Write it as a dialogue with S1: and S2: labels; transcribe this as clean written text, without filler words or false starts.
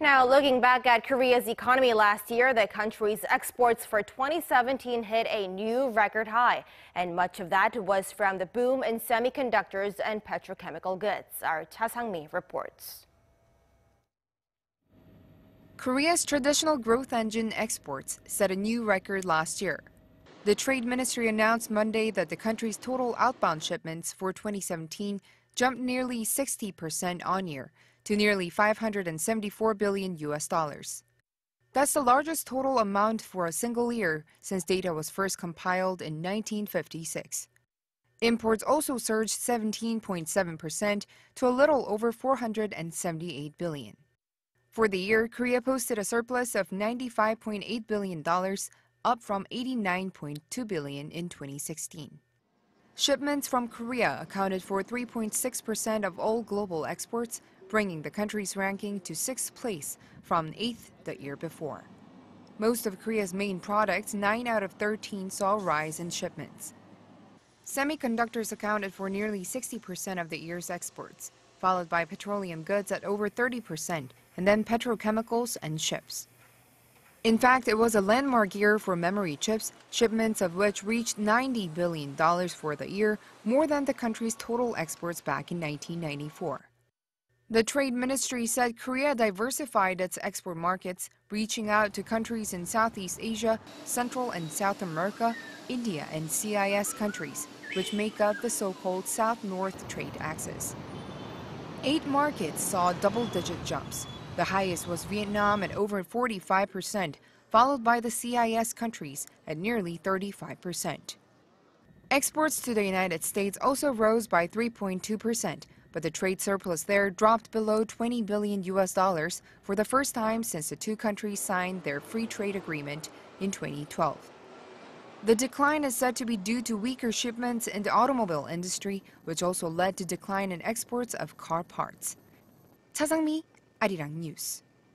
S1: Now, looking back at Korea's economy last year, the country's exports for 2017 hit a new record high, and much of that was from the boom in semiconductors and petrochemical goods. Our Cha Sang-mi reports.
S2: Korea's traditional growth engine exports set a new record last year. The Trade Ministry announced Monday that the country's total outbound shipments for 2017 jumped nearly 60% on-year to nearly 574 billion US dollars. That's the largest total amount for a single year since data was first compiled in 1956. Imports also surged 17.7% to a little over 478 billion. For the year, Korea posted a surplus of $95.8 billion, up from $89.2 billion in 2016. Shipments from Korea accounted for 3.6% of all global exports, bringing the country's ranking to 6th place from 8th the year before. Most of Korea's main products, 9 out of 13, saw a rise in shipments. Semiconductors accounted for nearly 60% of the year's exports, followed by petroleum goods at over 30%, and then petrochemicals and chips. In fact, it was a landmark year for memory chips, shipments of which reached $90 billion for the year, more than the country's total exports back in 1994. The Trade Ministry said Korea diversified its export markets, reaching out to countries in Southeast Asia, Central and South America, India, and CIS countries, which make up the so-called South-North trade axis. 8 markets saw double-digit jumps. The highest was Vietnam at over 45%, followed by the CIS countries at nearly 35%. Exports to the United States also rose by 3.2%, but the trade surplus there dropped below 20 billion US dollars for the first time since the two countries signed their free trade agreement in 2012. The decline is said to be due to weaker shipments in the automobile industry, which also led to decline in exports of car parts. Cha Sang-mi, Arirang News.